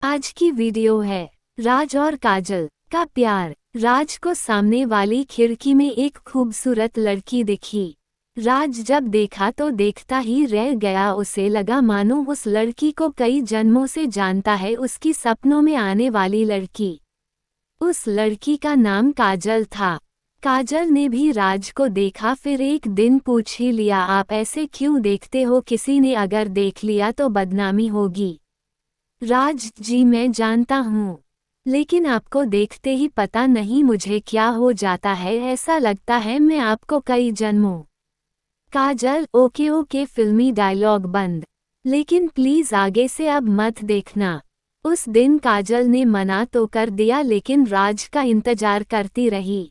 आज की वीडियो है राज और काजल का प्यार। राज को सामने वाली खिड़की में एक खूबसूरत लड़की दिखी। राज जब देखा तो देखता ही रह गया। उसे लगा मानो उस लड़की को कई जन्मों से जानता है। उसकी सपनों में आने वाली लड़की, उस लड़की का नाम काजल था। काजल ने भी राज को देखा, फिर एक दिन पूछ ही लिया, आप ऐसे क्यों देखते हो? किसी ने अगर देख लिया तो बदनामी होगी। राज जी मैं जानता हूँ, लेकिन आपको देखते ही पता नहीं मुझे क्या हो जाता है। ऐसा लगता है मैं आपको कई जन्मों। काजल ओके ओके, फिल्मी डायलॉग बंद। लेकिन प्लीज आगे से अब मत देखना। उस दिन काजल ने मना तो कर दिया, लेकिन राज का इंतजार करती रही।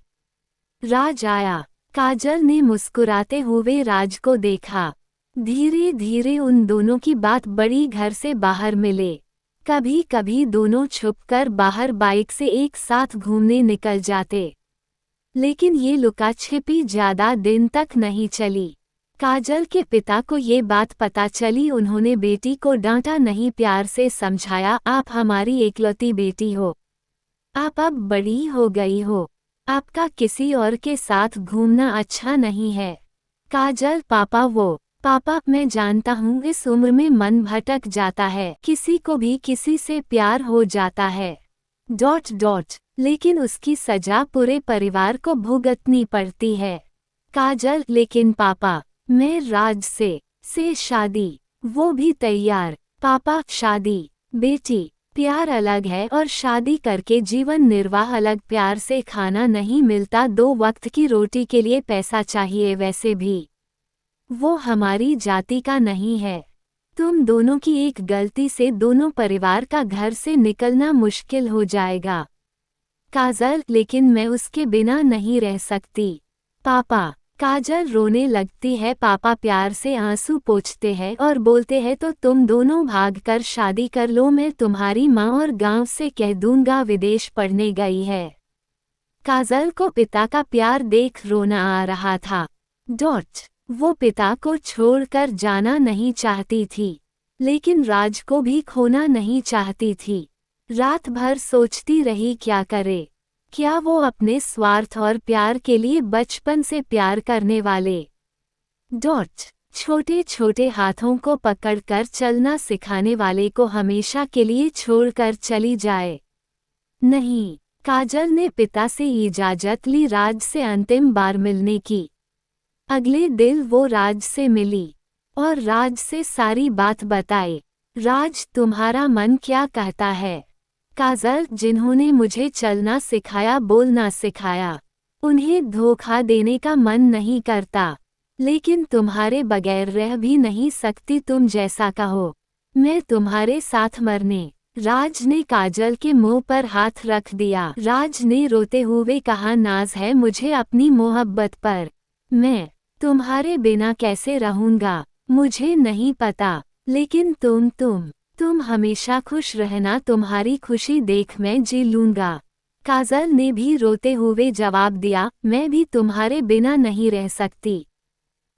राज आया। काजल ने मुस्कुराते हुए राज को देखा। धीरे धीरे उन दोनों की बात बढ़ी। घर से बाहर मिले। कभी कभी दोनों छुपकर बाहर बाइक से एक साथ घूमने निकल जाते, लेकिन ये लुका छिपी ज्यादा दिन तक नहीं चली। काजल के पिता को ये बात पता चली। उन्होंने बेटी को डांटा नहीं, प्यार से समझाया, आप हमारी एकलौती बेटी हो, आप अब बड़ी हो गई हो, आपका किसी और के साथ घूमना अच्छा नहीं है। काजल पापा मैं जानता हूँ इस उम्र में मन भटक जाता है, किसी को भी किसी से प्यार हो जाता है ... लेकिन उसकी सजा पूरे परिवार को भुगतनी पड़ती है। काजल लेकिन पापा, मैं राज से शादी, वो भी तैयार। पापा शादी, बेटी, प्यार अलग है और शादी करके जीवन निर्वाह अलग। प्यार से खाना नहीं मिलता, 2 वक्त की रोटी के लिए पैसा चाहिए। वैसे भी वो हमारी जाति का नहीं है। तुम दोनों की एक गलती से दोनों परिवार का घर से निकलना मुश्किल हो जाएगा। काजल लेकिन मैं उसके बिना नहीं रह सकती। पापा, काजल रोने लगती है। पापा प्यार से आंसू पोंछते हैं और बोलते हैं, तो तुम दोनों भागकर शादी कर लो, मैं तुम्हारी माँ और गांव से कह दूंगा विदेश पढ़ने गई है। काजल को पिता का प्यार देख रोना आ रहा था। वो पिता को छोड़कर जाना नहीं चाहती थी, लेकिन राज को भी खोना नहीं चाहती थी। रात भर सोचती रही क्या करे। क्या वो अपने स्वार्थ और प्यार के लिए बचपन से प्यार करने वाले छोटे छोटे हाथों को पकड़कर चलना सिखाने वाले को हमेशा के लिए छोड़कर चली जाए? नहीं। काजल ने पिता से इजाजत ली राज से अंतिम बार मिलने की। अगले दिन वो राज से मिली और राज से सारी बात बताई। राज, तुम्हारा मन क्या कहता है? काजल, जिन्होंने मुझे चलना सिखाया, बोलना सिखाया, उन्हें धोखा देने का मन नहीं करता, लेकिन तुम्हारे बगैर रह भी नहीं सकती। तुम जैसा कहो, मैं तुम्हारे साथ मरने। राज ने काजल के मुंह पर हाथ रख दिया। राज ने रोते हुए कहा, नाज है मुझे अपनी मोहब्बत पर, मैं तुम्हारे बिना कैसे रहूंगा मुझे नहीं पता, लेकिन तुम हमेशा खुश रहना, तुम्हारी खुशी देख मैं जी लूंगा। काजल ने भी रोते हुए जवाब दिया, मैं भी तुम्हारे बिना नहीं रह सकती।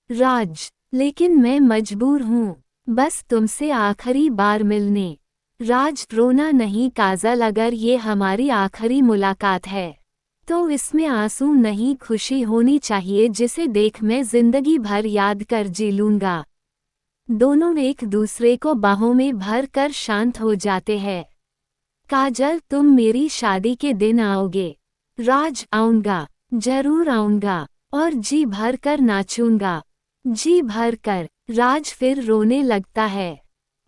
राज, लेकिन मैं मजबूर हूँ, बस तुमसे आखिरी बार मिलने। राज, रोना नहीं काजल, अगर ये हमारी आखिरी मुलाकात है तो इसमें आंसू नहीं, खुशी होनी चाहिए, जिसे देख मैं जिंदगी भर याद कर जी लूंगा। दोनों एक दूसरे को बाहों में भर कर शांत हो जाते हैं। काजल, तुम मेरी शादी के दिन आओगे? राज, आऊंगा, जरूर आऊंगा, और जी भर कर नाचूंगा, जी भर कर। राज फिर रोने लगता है।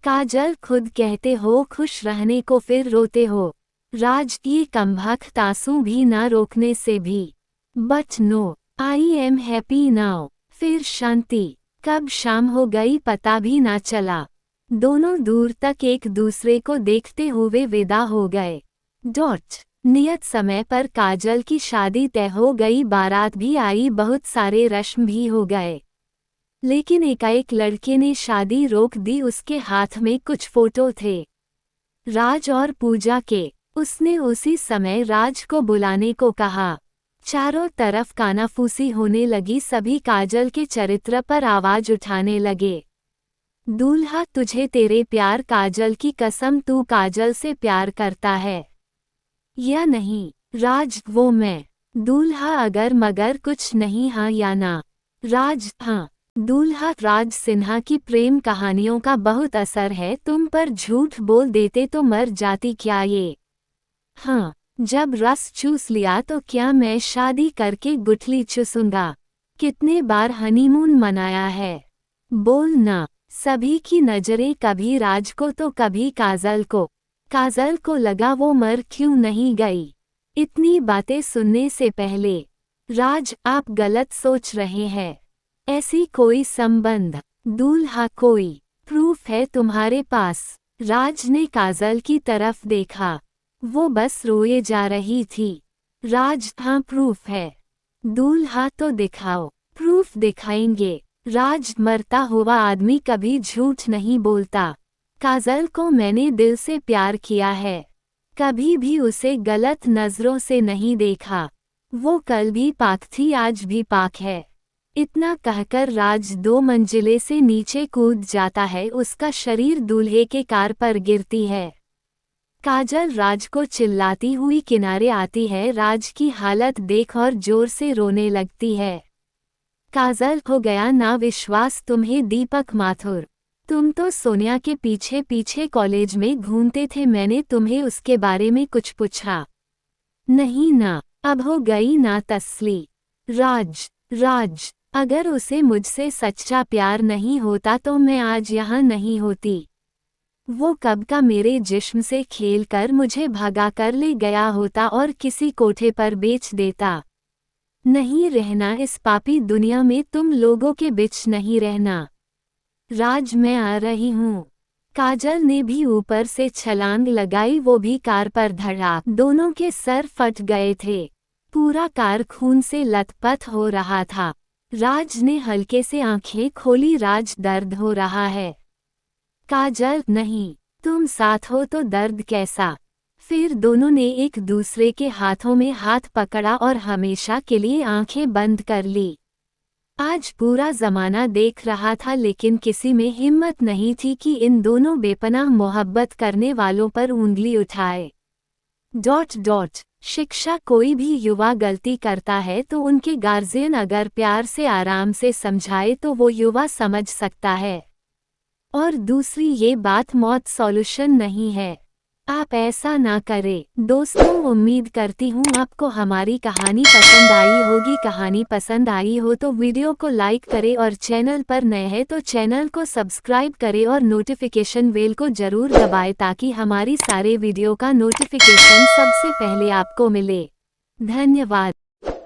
काजल, खुद कहते हो खुश रहने को, फिर रोते हो। राज, ये कमबख्त आंसू भी ना रोकने से भी। But no, I am happy now. फिर शांति। कब शाम हो गई पता भी ना चला। दोनों दूर तक एक दूसरे को देखते हुए विदा हो गए। नियत समय पर काजल की शादी तय हो गई, बारात भी आई, बहुत सारे रस्म भी हो गए, लेकिन एकाएक लड़के ने शादी रोक दी। उसके हाथ में कुछ फोटो थे राज और पूजा के। उसने उसी समय राज को बुलाने को कहा। चारों तरफ कानाफूसी होने लगी, सभी काजल के चरित्र पर आवाज उठाने लगे। दूल्हा तुझे तेरे प्यार काजल की कसम, तू काजल से प्यार करता है या नहीं? राज, वो मैं। दूल्हा, अगर मगर कुछ नहीं, हाँ या ना? राज, हाँ। दूल्हा, राज सिन्हा की प्रेम कहानियों का बहुत असर है तुम पर, झूठ बोल देते तो मर जाती क्या ये? हाँ। जब रस चूस लिया तो क्या मैं शादी करके गुठली चूसूंगा? कितने बार हनीमून मनाया है? बोल ना। सभी की नजरें कभी राज को तो कभी काजल को। काजल को लगा वो मर क्यों नहीं गई। इतनी बातें सुनने से पहले, राज, आप गलत सोच रहे हैं। ऐसी कोई संबंध। दूल्हा, कोई प्रूफ है तुम्हारे पास? राज ने काजल की तरफ देखा। वो बस रोए जा रही थी। राज, हाँ प्रूफ है। दूल्हा, तो दिखाओ। प्रूफ दिखाएंगे। राज, मरता हुआ आदमी कभी झूठ नहीं बोलता। काजल को मैंने दिल से प्यार किया है, कभी भी उसे गलत नजरों से नहीं देखा। वो कल भी पाक थी, आज भी पाक है। इतना कहकर राज 2 मंजिले से नीचे कूद जाता है, उसका शरीर दूल्हे के कार पर गिरती है। काजल राज को चिल्लाती हुई किनारे आती है, राज की हालत देख और जोर से रोने लगती है। काजल, हो गया ना विश्वास तुम्हें दीपक माथुर? तुम तो सोनिया के पीछे पीछे कॉलेज में घूमते थे, मैंने तुम्हें उसके बारे में कुछ पूछा नहीं ना? अब हो गई ना तसली? राज, अगर उसे मुझसे सच्चा प्यार नहीं होता तो मैं आज यहाँ नहीं होती। वो कब का मेरे जिस्म से खेलकर मुझे भगा कर ले गया होता और किसी कोठे पर बेच देता। नहीं रहना इस पापी दुनिया में, तुम लोगों के बीच नहीं रहना। राज, मैं आ रही हूँ। काजल ने भी ऊपर से छलांग लगाई, वो भी कार पर धड़ाक। दोनों के सर फट गए थे। पूरा कार खून से लथपथ हो रहा था। राज ने हल्के से आंखें खोली, राज, दर्द हो रहा है? काजल, नहीं। तुम साथ हो तो दर्द कैसा? फिर दोनों ने एक दूसरे के हाथों में हाथ पकड़ा और हमेशा के लिए आंखें बंद कर ली। आज पूरा जमाना देख रहा था, लेकिन किसी में हिम्मत नहीं थी कि इन दोनों बेपनाह मोहब्बत करने वालों पर उंगली उठाए। शिक्षा, कोई भी युवा गलती करता है तो उनके गार्जियन अगर प्यार से आराम से समझाए तो वो युवा समझ सकता है। और दूसरी ये बात, मौत सॉल्यूशन नहीं है। आप ऐसा ना करें। दोस्तों, उम्मीद करती हूँ आपको हमारी कहानी पसंद आई होगी। कहानी पसंद आई हो तो वीडियो को लाइक करें और चैनल पर नए हैं तो चैनल को सब्सक्राइब करें और नोटिफिकेशन बेल को जरूर दबाएं ताकि हमारी सारे वीडियो का नोटिफिकेशन सबसे पहले आपको मिले। धन्यवाद।